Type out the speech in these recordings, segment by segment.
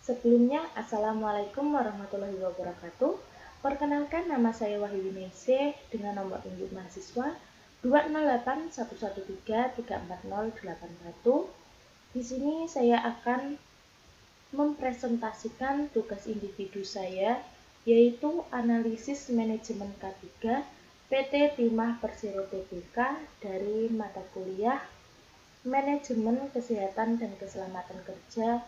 Sebelumnya, Assalamualaikum warahmatullahi wabarakatuh. Perkenalkan, nama saya Wahyu Ningsih dengan nomor induk mahasiswa 20811334081. Di sini saya akan mempresentasikan tugas individu saya, yaitu analisis manajemen K3 PT Timah Persero Tbk dari mata kuliah Manajemen Kesehatan dan Keselamatan Kerja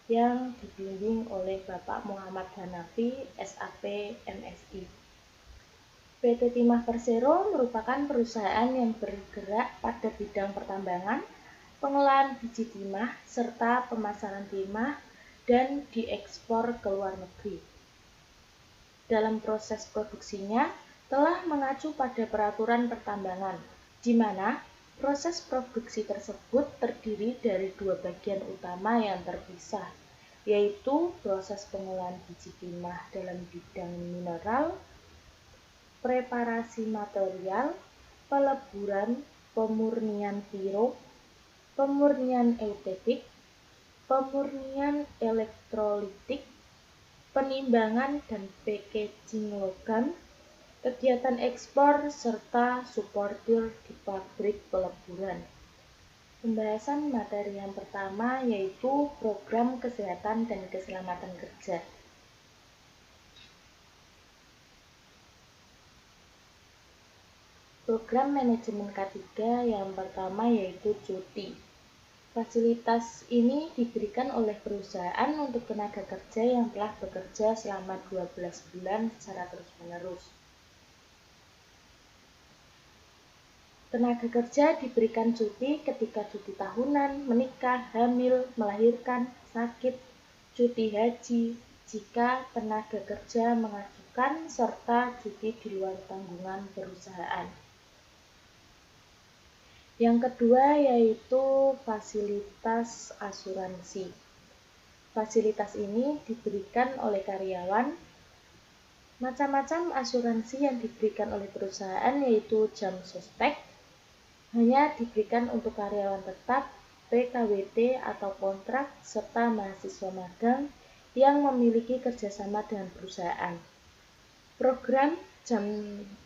yang dibimbing oleh Bapak Muhammad Hanafi, SAP, MSI. PT Timah Persero merupakan perusahaan yang bergerak pada bidang pertambangan, pengolahan biji timah, serta pemasaran timah dan diekspor ke luar negeri. Dalam proses produksinya telah mengacu pada peraturan pertambangan, di mana proses produksi tersebut terdiri dari dua bagian utama yang terpisah, yaitu proses pengolahan biji timah dalam bidang mineral, preparasi material, peleburan, pemurnian piro, pemurnian eutetik, pemurnian elektrolitik, penimbangan dan packaging logam, kegiatan ekspor, serta suportir di pabrik peleburan. Pembahasan materi yang pertama yaitu program kesehatan dan keselamatan kerja. Program manajemen K3 yang pertama yaitu cuti. Fasilitas ini diberikan oleh perusahaan untuk tenaga kerja yang telah bekerja selama 12 bulan secara terus-menerus. Tenaga kerja diberikan cuti ketika cuti tahunan, menikah, hamil, melahirkan, sakit, cuti haji, jika tenaga kerja mengajukan, serta cuti di luar tanggungan perusahaan. Yang kedua yaitu fasilitas asuransi. Fasilitas ini diberikan oleh karyawan. Macam-macam asuransi yang diberikan oleh perusahaan yaitu jam sospek, hanya diberikan untuk karyawan tetap, PKWT atau kontrak, serta mahasiswa magang yang memiliki kerjasama dengan perusahaan. Program jam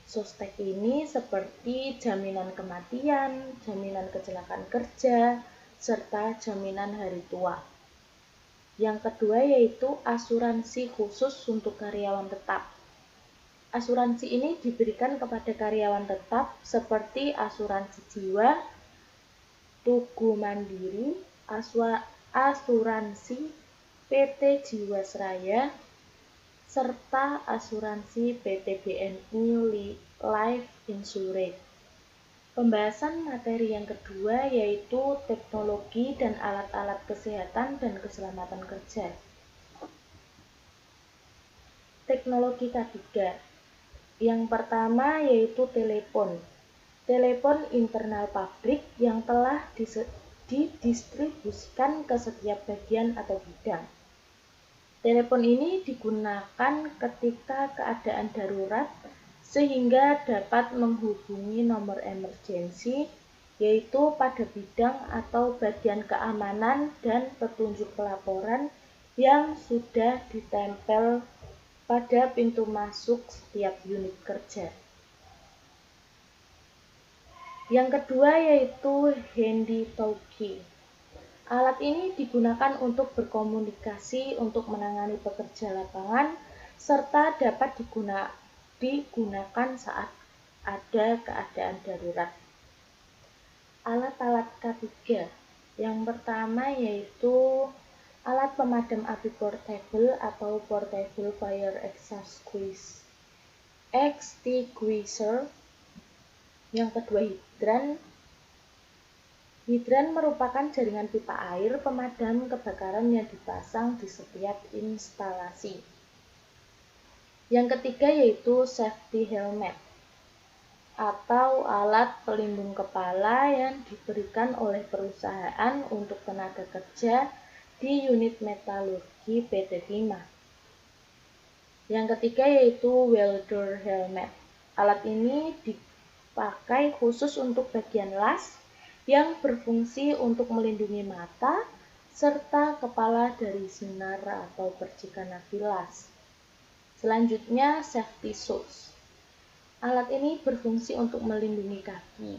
sospek ini seperti jaminan kematian, jaminan kecelakaan kerja, serta jaminan hari tua. Yang kedua yaitu asuransi khusus untuk karyawan tetap. Asuransi ini diberikan kepada karyawan tetap seperti asuransi jiwa, Tugu Mandiri, asuransi PT Jiwasraya, serta asuransi PT BNI Life Insurance. Pembahasan materi yang kedua yaitu teknologi dan alat-alat kesehatan dan keselamatan kerja. Teknologi K3. Yang pertama yaitu telepon. Telepon internal pabrik yang telah didistribusikan ke setiap bagian atau bidang. Telepon ini digunakan ketika keadaan darurat sehingga dapat menghubungi nomor emergensi, yaitu pada bidang atau bagian keamanan dan petunjuk pelaporan yang sudah ditempel pada pintu masuk setiap unit kerja. Yang kedua yaitu handy-talkie. Alat ini digunakan untuk berkomunikasi untuk menangani pekerja lapangan serta dapat digunakan saat ada keadaan darurat. Alat-alat K3. Yang pertama yaitu alat pemadam api portable atau portable fire extinguisher. Yang kedua hidran. Hidran merupakan jaringan pipa air pemadam kebakaran yang dipasang di setiap instalasi. Yang ketiga yaitu safety helmet atau alat pelindung kepala yang diberikan oleh perusahaan untuk tenaga kerja di unit metalurgi PT Timah. Yang ketiga yaitu welder helmet. Alat ini dipakai khusus untuk bagian las yang berfungsi untuk melindungi mata serta kepala dari sinar atau percikan api las. Selanjutnya, safety shoes. Alat ini berfungsi untuk melindungi kaki.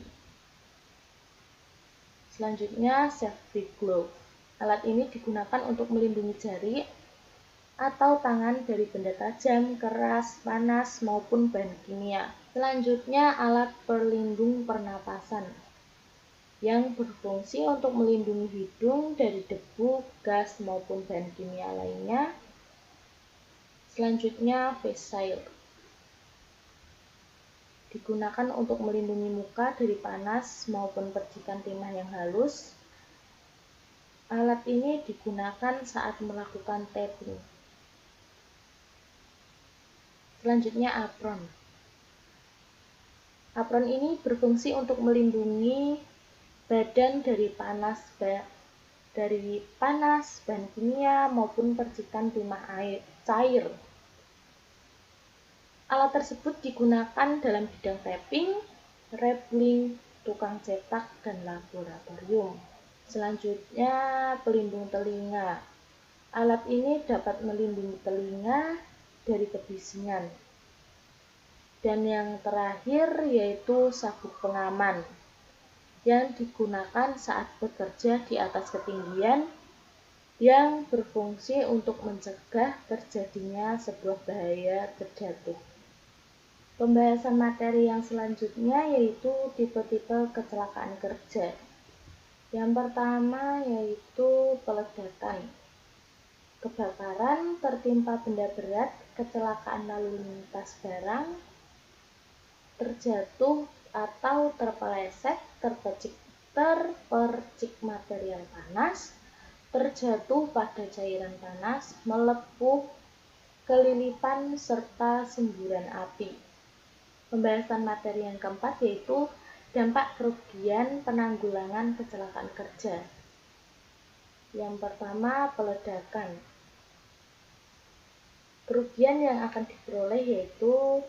Selanjutnya, safety glove. Alat ini digunakan untuk melindungi jari atau tangan dari benda tajam, keras, panas, maupun bahan kimia. Selanjutnya, alat pelindung pernapasan yang berfungsi untuk melindungi hidung dari debu, gas, maupun bahan kimia lainnya. Selanjutnya, face shield. Digunakan untuk melindungi muka dari panas maupun percikan timah yang halus. Alat ini digunakan saat melakukan tapping. Selanjutnya, apron. Apron ini berfungsi untuk melindungi badan dari panas, bahan kimia maupun percikan timah cair. Alat tersebut digunakan dalam bidang tapping, labeling, tukang cetak, dan laboratorium. Selanjutnya, pelindung telinga. Alat ini dapat melindungi telinga dari kebisingan. Dan yang terakhir yaitu sabuk pengaman yang digunakan saat bekerja di atas ketinggian yang berfungsi untuk mencegah terjadinya sebuah bahaya terjatuh. Pembahasan materi yang selanjutnya yaitu tipe-tipe kecelakaan kerja. Yang pertama yaitu peledakan, kebakaran, tertimpa benda berat, kecelakaan lalu lintas barang, terjatuh atau terpeleset, terpercik material panas, terjatuh pada cairan panas, melepuh, kelilipan, serta semburan api. Pembahasan materi yang keempat yaitu dampak kerugian penanggulangan kecelakaan kerja. Yang pertama, peledakan. Kerugian yang akan diperoleh yaitu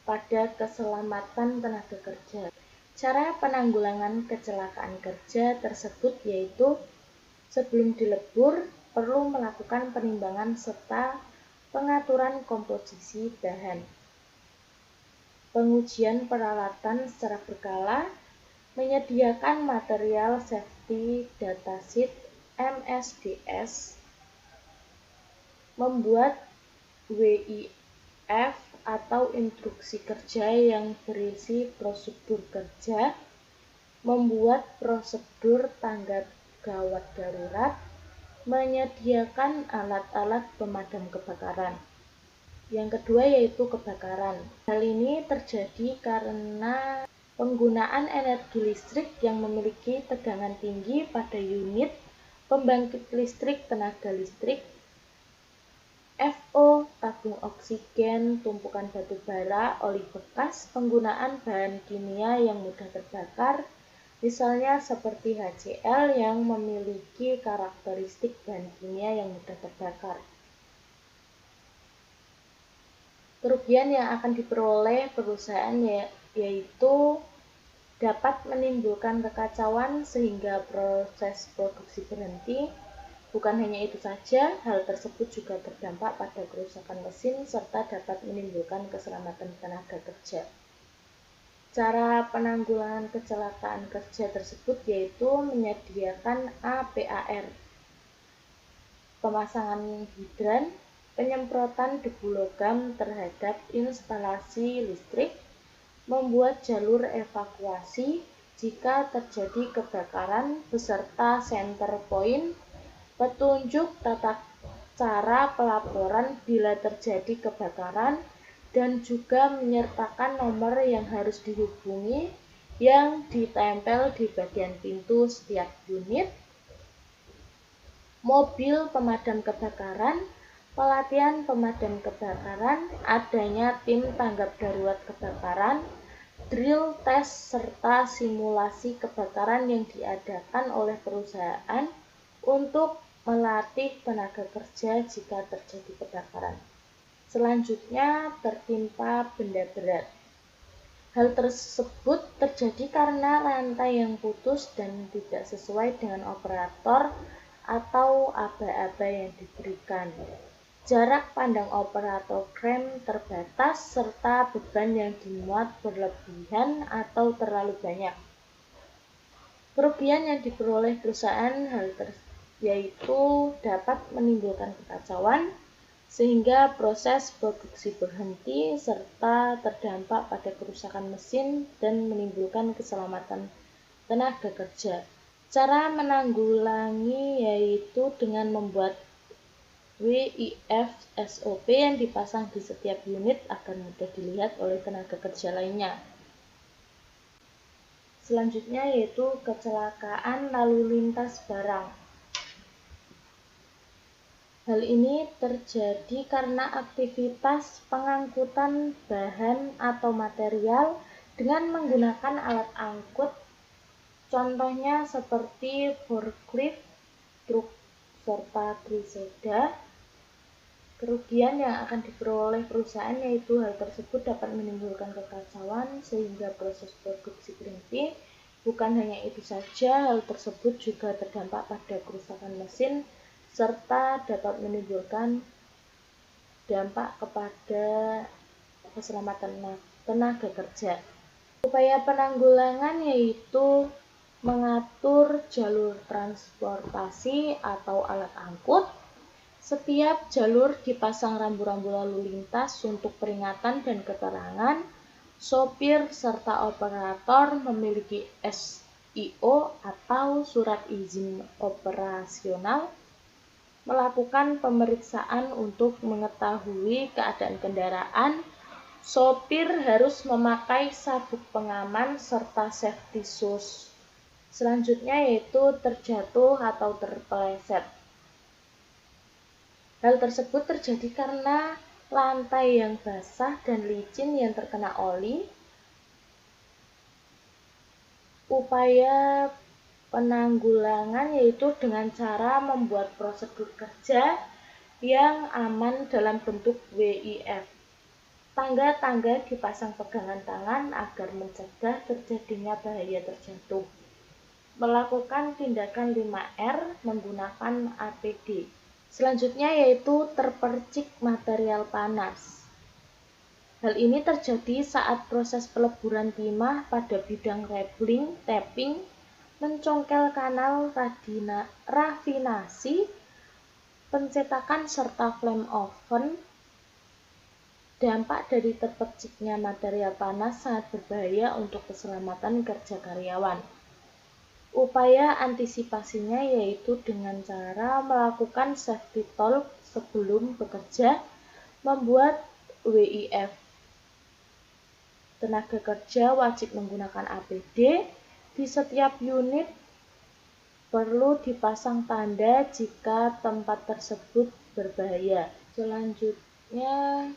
pada keselamatan tenaga kerja. Cara penanggulangan kecelakaan kerja tersebut yaitu sebelum dilebur perlu melakukan penimbangan serta pengaturan komposisi bahan. Pengujian peralatan secara berkala, menyediakan material safety datasheet MSDS, membuat WIF atau instruksi kerja yang berisi prosedur kerja, membuat prosedur tanggap gawat darurat, menyediakan alat-alat pemadam kebakaran. Yang kedua yaitu kebakaran. Hal ini terjadi karena penggunaan energi listrik yang memiliki tegangan tinggi pada unit pembangkit listrik tenaga listrik, FO, tabung oksigen, tumpukan batu bara, oli bekas, penggunaan bahan kimia yang mudah terbakar, misalnya seperti HCl yang memiliki karakteristik bahan kimia yang mudah terbakar. Kerugian yang akan diperoleh perusahaan yaitu dapat menimbulkan kekacauan sehingga proses produksi berhenti. Bukan hanya itu saja, hal tersebut juga berdampak pada kerusakan mesin serta dapat menimbulkan keselamatan tenaga kerja. Cara penanggulangan kecelakaan kerja tersebut yaitu menyediakan APAR, pemasangan hidran, penyemprotan debu logam terhadap instalasi listrik, membuat jalur evakuasi jika terjadi kebakaran beserta center point, petunjuk tata cara pelaporan bila terjadi kebakaran, dan juga menyertakan nomor yang harus dihubungi yang ditempel di bagian pintu setiap unit, mobil pemadam kebakaran, pelatihan pemadam kebakaran, adanya tim tanggap darurat kebakaran, drill test serta simulasi kebakaran yang diadakan oleh perusahaan untuk melatih tenaga kerja jika terjadi kebakaran. Selanjutnya, tertimpa benda berat. Hal tersebut terjadi karena rantai yang putus dan tidak sesuai dengan operator atau aba-aba yang diberikan. Jarak pandang operator rem terbatas serta beban yang dimuat berlebihan atau terlalu banyak. Kerugian yang diperoleh perusahaan yaitu dapat menimbulkan kekacauan sehingga proses produksi berhenti serta terdampak pada kerusakan mesin dan menimbulkan keselamatan tenaga kerja. Cara menanggulangi yaitu dengan membuat WIF SOP yang dipasang di setiap unit agar mudah dilihat oleh tenaga kerja lainnya. Selanjutnya yaitu kecelakaan lalu lintas barang. Hal ini terjadi karena aktivitas pengangkutan bahan atau material dengan menggunakan alat angkut, contohnya seperti forklift, truk, serta griselda. Kerugian yang akan diperoleh perusahaan yaitu hal tersebut dapat menimbulkan kekacauan sehingga proses produksi berhenti. Bukan hanya itu saja, hal tersebut juga terdampak pada kerusakan mesin serta dapat menimbulkan dampak kepada keselamatan tenaga kerja. Upaya penanggulangan yaitu mengatur jalur transportasi atau alat angkut. Setiap jalur dipasang rambu-rambu lalu lintas untuk peringatan dan keterangan. Sopir serta operator memiliki SIO atau surat izin operasional. Melakukan pemeriksaan untuk mengetahui keadaan kendaraan. Sopir harus memakai sabuk pengaman serta safety shoes. Selanjutnya yaitu terjatuh atau terpeleset. Hal tersebut terjadi karena lantai yang basah dan licin yang terkena oli. Upaya penanggulangan yaitu dengan cara membuat prosedur kerja yang aman dalam bentuk WIF. Tangga-tangga dipasang pegangan tangan agar mencegah terjadinya bahaya terjatuh. Melakukan tindakan 5R menggunakan APD. Selanjutnya yaitu terpercik material panas. Hal ini terjadi saat proses peleburan timah pada bidang rappling, tapping, mencongkel kanal rafinasi, pencetakan serta flame oven. Dampak dari terperciknya material panas sangat berbahaya untuk keselamatan kerja karyawan. Upaya antisipasinya yaitu dengan cara melakukan safety talk sebelum bekerja, membuat WIF. Tenaga kerja wajib menggunakan APD. Di setiap unit perlu dipasang tanda jika tempat tersebut berbahaya. Selanjutnya,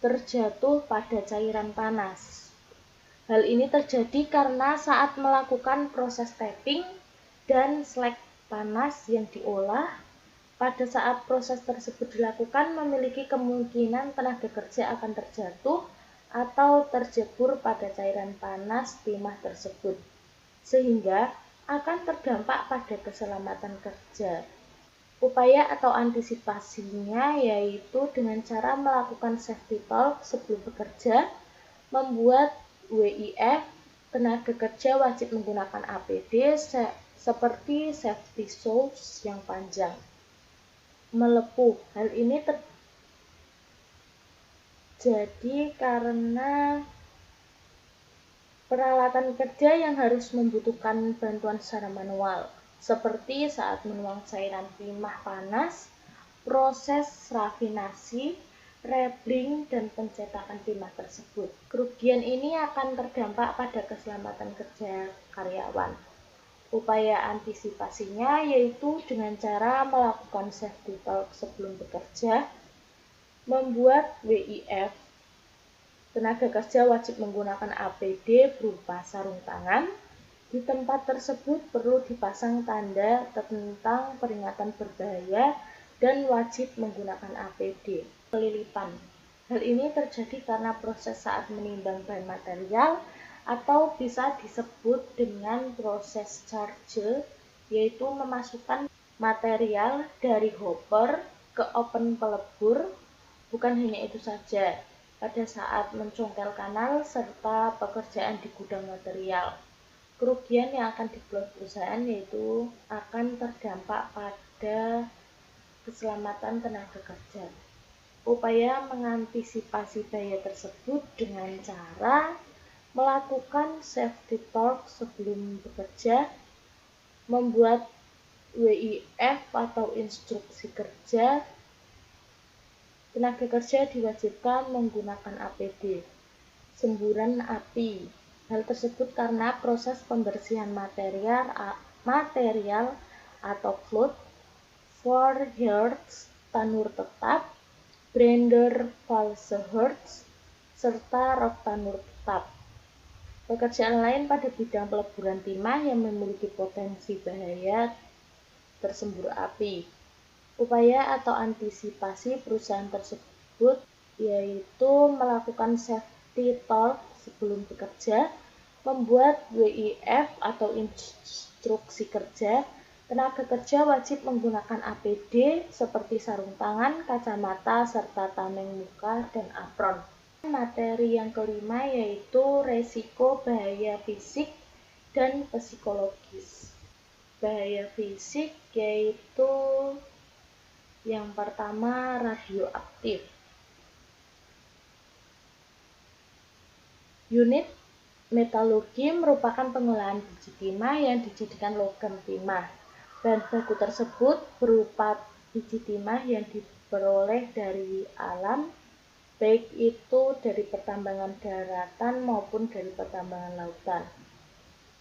terjatuh pada cairan panas. Hal ini terjadi karena saat melakukan proses tapping dan slag panas yang diolah, pada saat proses tersebut dilakukan memiliki kemungkinan tenaga kerja akan terjatuh atau terjebur pada cairan panas timah tersebut, sehingga akan terdampak pada keselamatan kerja. Upaya atau antisipasinya yaitu dengan cara melakukan safety talk sebelum bekerja, membuat WIF. Tenaga kerja wajib menggunakan APD seperti safety shoes yang panjang. Melepuh. Hal ini terjadi karena peralatan kerja yang harus membutuhkan bantuan secara manual, seperti saat menuang cairan timah panas, proses rafinasi, rappling, dan pencetakan timah tersebut. Kerugian ini akan terdampak pada keselamatan kerja karyawan. Upaya antisipasinya yaitu dengan cara melakukan safety talk sebelum bekerja, membuat WIF. Tenaga kerja wajib menggunakan APD berupa sarung tangan. Di tempat tersebut perlu dipasang tanda tentang peringatan berbahaya dan wajib menggunakan APD. Kelilipan. Hal ini terjadi karena proses saat menimbang bahan material atau bisa disebut dengan proses charge yaitu memasukkan material dari hopper ke open pelebur. Bukan hanya itu saja, pada saat mencongkel kanal serta pekerjaan di gudang material, kerugian yang akan dikelola perusahaan yaitu akan terdampak pada keselamatan tenaga kerja. Upaya mengantisipasi bahaya tersebut dengan cara melakukan safety talk sebelum bekerja, membuat WIF atau instruksi kerja. Tenaga kerja diwajibkan menggunakan APD, semburan api. Hal tersebut karena proses pembersihan material atau float, Feuerherz tanur tetap, Brander Valseherz, serta rok tanur tetap. Pekerjaan lain pada bidang peleburan timah yang memiliki potensi bahaya tersembur api. Upaya atau antisipasi perusahaan tersebut yaitu melakukan safety talk sebelum bekerja, membuat WIF atau instruksi kerja. Tenaga kerja wajib menggunakan APD seperti sarung tangan, kacamata, serta tameng muka dan apron. Materi yang kelima yaitu resiko bahaya fisik dan psikologis. Bahaya fisik yaitu yang pertama radioaktif. Unit metalurgi merupakan pengolahan biji timah yang dijadikan logam timah. Bahan baku tersebut berupa biji timah yang diperoleh dari alam, baik itu dari pertambangan daratan maupun dari pertambangan lautan.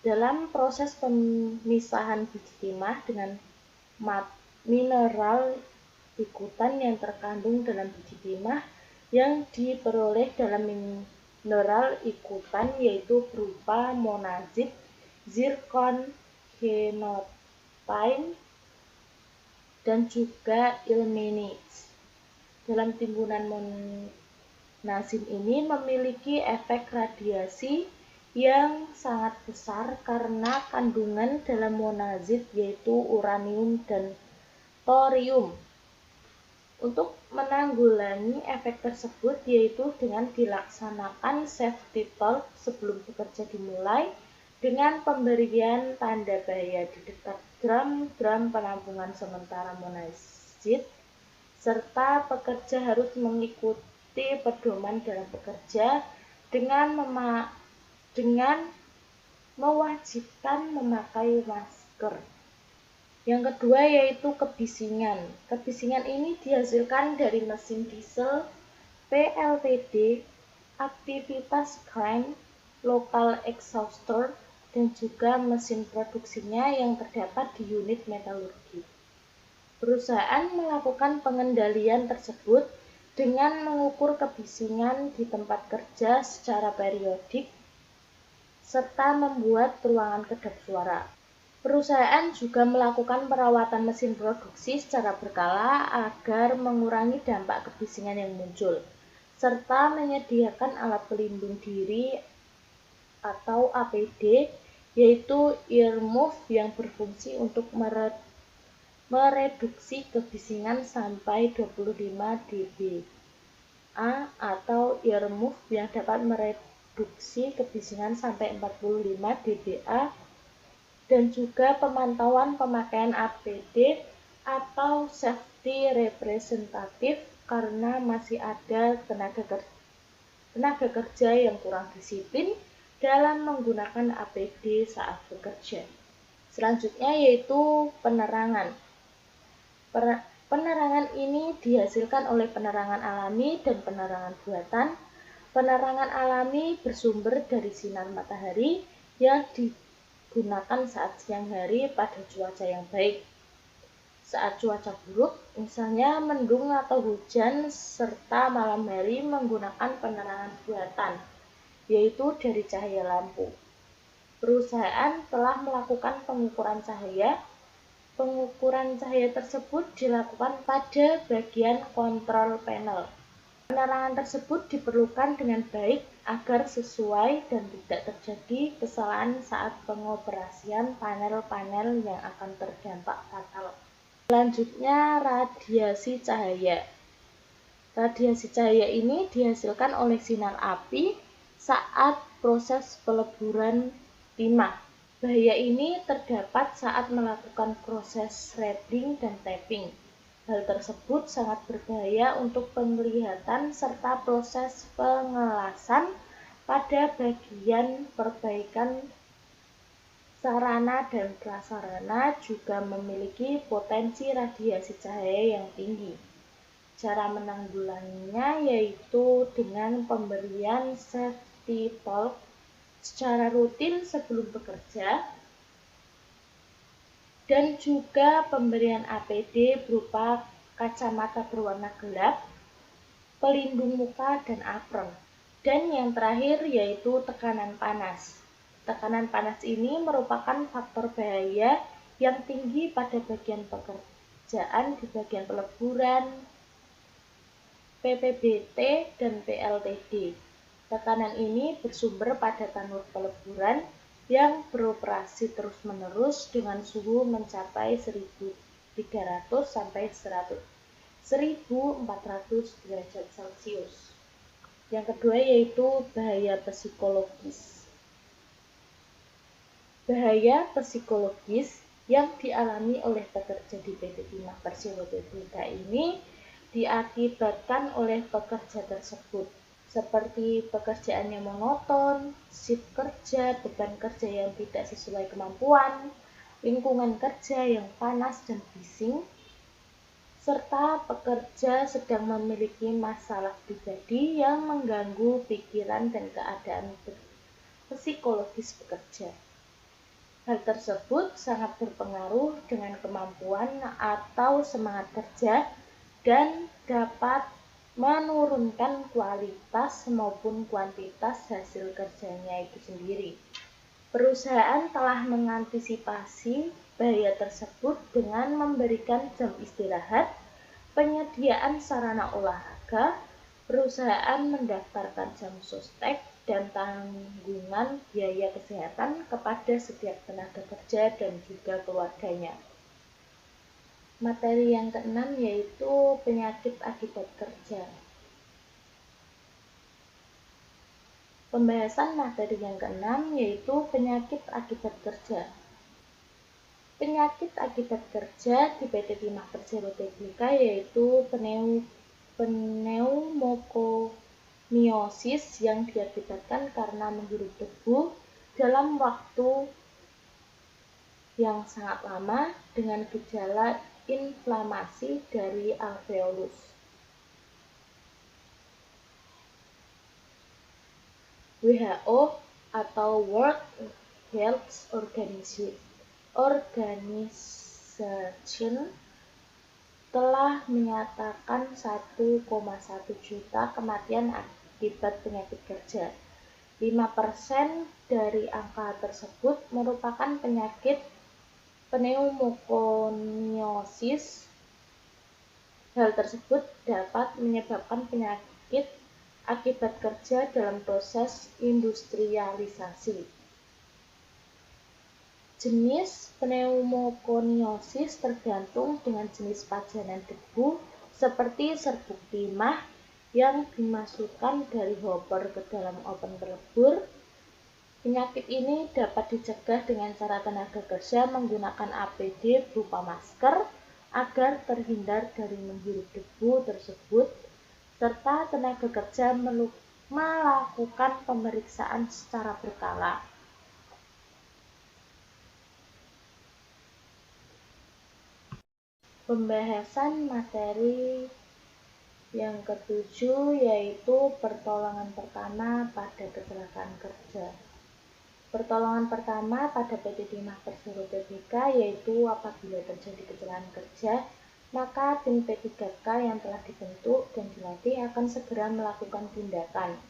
Dalam proses pemisahan biji timah dengan mineral ikutan yang terkandung dalam biji timah yang diperoleh dalam mineral ikutan yaitu berupa monazit, zirkon, henotyne, dan juga ilmenite. Dalam timbunan monazit ini memiliki efek radiasi yang sangat besar karena kandungan dalam monazit yaitu uranium dan thorium. Untuk menanggulangi efek tersebut yaitu dengan dilaksanakan safety talk sebelum bekerja dimulai dengan pemberian tanda bahaya di dekat drum penampungan sementara monazit, serta pekerja harus mengikuti pedoman dalam bekerja dengan mewajibkan memakai masker. Yang kedua yaitu kebisingan. Kebisingan ini dihasilkan dari mesin diesel, PLTD, aktivitas crank, local exhauster, dan juga mesin produksinya yang terdapat di unit metalurgi. Perusahaan melakukan pengendalian tersebut dengan mengukur kebisingan di tempat kerja secara periodik serta membuat ruangan kedap suara. Perusahaan juga melakukan perawatan mesin produksi secara berkala agar mengurangi dampak kebisingan yang muncul, serta menyediakan alat pelindung diri atau APD, yaitu earmuff yang berfungsi untuk mereduksi kebisingan sampai 25 dBA atau earmuff yang dapat mereduksi kebisingan sampai 45 dBA, dan juga pemantauan pemakaian APD atau safety representative karena masih ada tenaga kerja yang kurang disiplin dalam menggunakan APD saat bekerja. Selanjutnya yaitu penerangan. Penerangan ini dihasilkan oleh penerangan alami dan penerangan buatan. Penerangan alami bersumber dari sinar matahari yang digunakan saat siang hari pada cuaca yang baik. Saat cuaca buruk, misalnya mendung atau hujan, serta malam hari menggunakan penerangan buatan, yaitu dari cahaya lampu. Perusahaan telah melakukan pengukuran cahaya. Pengukuran cahaya tersebut dilakukan pada bagian kontrol panel. Penerangan tersebut diperlukan dengan baik agar sesuai dan tidak terjadi kesalahan saat pengoperasian panel-panel yang akan terdampak fatal. Selanjutnya, radiasi cahaya. Radiasi cahaya ini dihasilkan oleh sinar api saat proses peleburan timah. Bahaya ini terdapat saat melakukan proses shredding dan tapping. Hal tersebut sangat berbahaya untuk penglihatan serta proses pengelasan pada bagian perbaikan sarana dan prasarana juga memiliki potensi radiasi cahaya yang tinggi. Cara menanggulanginya yaitu dengan pemberian safety talk secara rutin sebelum bekerja, dan juga pemberian APD berupa kacamata berwarna gelap, pelindung muka, dan apron. Dan yang terakhir yaitu tekanan panas. Tekanan panas ini merupakan faktor bahaya yang tinggi pada bagian pekerjaan di bagian peleburan, PPBT, dan PLTD. Tekanan ini bersumber pada tanur peleburan yang beroperasi terus-menerus dengan suhu mencapai 1300 sampai 1400 derajat Celcius. Yang kedua yaitu bahaya psikologis. Bahaya psikologis yang dialami oleh pekerja di PT Timah Persero Tbk ini diakibatkan oleh pekerja tersebut, seperti pekerjaan yang monoton, shift kerja, beban kerja yang tidak sesuai kemampuan, lingkungan kerja yang panas dan bising, serta pekerja sedang memiliki masalah pribadi yang mengganggu pikiran dan keadaan psikologis pekerja. Hal tersebut sangat berpengaruh dengan kemampuan atau semangat kerja dan dapat menurunkan kualitas maupun kuantitas hasil kerjanya itu sendiri. Perusahaan telah mengantisipasi bahaya tersebut dengan memberikan jam istirahat, penyediaan sarana olahraga, perusahaan mendaftarkan jam sostek, dan tanggungan biaya kesehatan kepada setiap tenaga kerja dan juga keluarganya. Materi yang keenam yaitu penyakit akibat kerja. Pembahasan materi yang keenam yaitu penyakit akibat kerja. Penyakit akibat kerja di PT Timah Persero Tbk yaitu pneumokoniosis yang diakibatkan karena menghirup debu dalam waktu yang sangat lama dengan gejala inflamasi dari alveolus. WHO atau World Health Organization telah menyatakan 1,1 juta kematian akibat penyakit kerja. 5% dari angka tersebut merupakan penyakit pneumokoniosis. Hal tersebut dapat menyebabkan penyakit akibat kerja dalam proses industrialisasi. Jenis pneumokoniosis tergantung dengan jenis pajanan debu seperti serbuk timah yang dimasukkan dari hopper ke dalam oven pelebur. Penyakit ini dapat dicegah dengan cara tenaga kerja menggunakan APD berupa masker agar terhindar dari menghirup debu tersebut, serta tenaga kerja melakukan pemeriksaan secara berkala. Pembahasan materi yang ketujuh yaitu pertolongan pertama pada kecelakaan kerja. Pertolongan pertama pada PT Timah Persero Tbk yaitu apabila terjadi kecelakaan kerja, maka tim P3K yang telah dibentuk dan dilatih akan segera melakukan tindakan.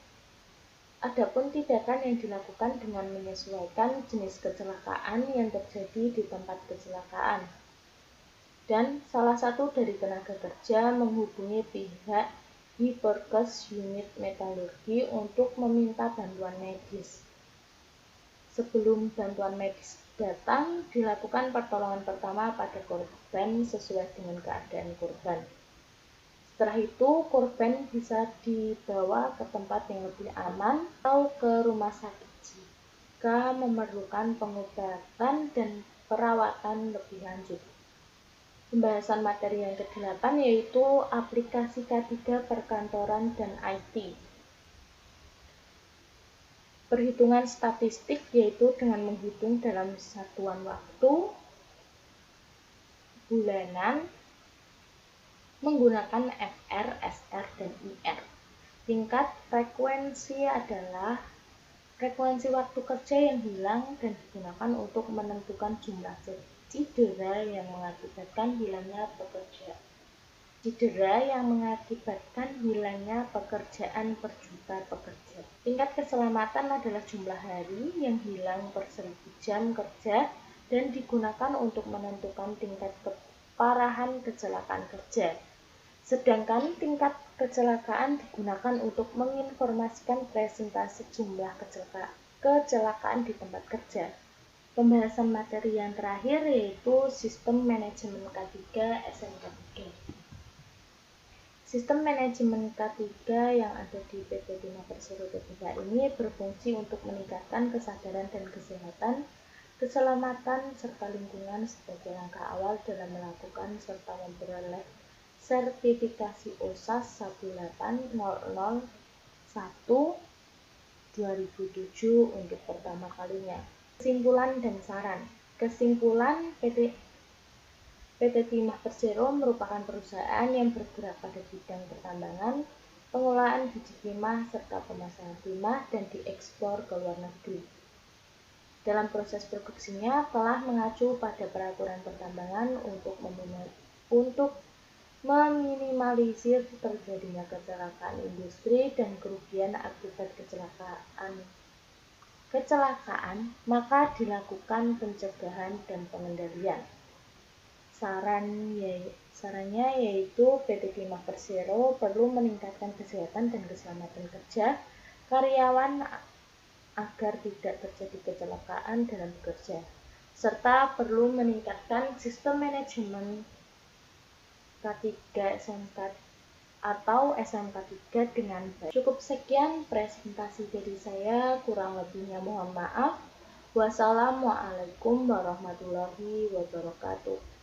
Adapun tindakan yang dilakukan dengan menyesuaikan jenis kecelakaan yang terjadi di tempat kecelakaan. Dan salah satu dari tenaga kerja menghubungi pihak di Perkes Unit Metalurgi untuk meminta bantuan medis. Sebelum bantuan medis datang, dilakukan pertolongan pertama pada korban sesuai dengan keadaan korban. Setelah itu, korban bisa dibawa ke tempat yang lebih aman atau ke rumah sakit jika memerlukan pengobatan dan perawatan lebih lanjut. Pembahasan materi yang ke-8 yaitu aplikasi K3 perkantoran dan IT. Perhitungan statistik yaitu dengan menghitung dalam satuan waktu, bulanan, menggunakan FR, SR, dan IR. Tingkat frekuensi adalah frekuensi waktu kerja yang hilang dan digunakan untuk menentukan jumlah cedera yang mengakibatkan hilangnya pekerjaan. Cedera yang mengakibatkan hilangnya pekerjaan per juta pekerja. Tingkat keselamatan adalah jumlah hari yang hilang per 1000 jam kerja dan digunakan untuk menentukan tingkat keparahan kecelakaan kerja. Sedangkan tingkat kecelakaan digunakan untuk menginformasikan presentase jumlah kecelakaan di tempat kerja. Pembahasan materi yang terakhir yaitu sistem manajemen K3 SMK3. Sistem manajemen K3 yang ada di PT Timah Persero Tbk ini berfungsi untuk meningkatkan kesadaran dan kesehatan, keselamatan, serta lingkungan sebagai langkah awal dalam melakukan serta memperoleh sertifikasi OSAS 18001/2007 untuk pertama kalinya. Kesimpulan dan saran. Kesimpulan, PT Timah Persero merupakan perusahaan yang bergerak pada bidang pertambangan, pengolahan biji timah, serta pemasaran timah dan diekspor ke luar negeri. Dalam proses produksinya telah mengacu pada peraturan pertambangan untuk meminimalisir terjadinya kecelakaan industri dan kerugian akibat kecelakaan, maka dilakukan pencegahan dan pengendalian. Sarannya yaitu PT Timah Persero perlu meningkatkan kesehatan dan keselamatan kerja karyawan agar tidak terjadi kecelakaan dalam bekerja, serta perlu meningkatkan sistem manajemen K3 SMK atau SMK3 dengan baik. Cukup sekian presentasi dari saya, kurang lebihnya mohon maaf. Wassalamualaikum warahmatullahi wabarakatuh.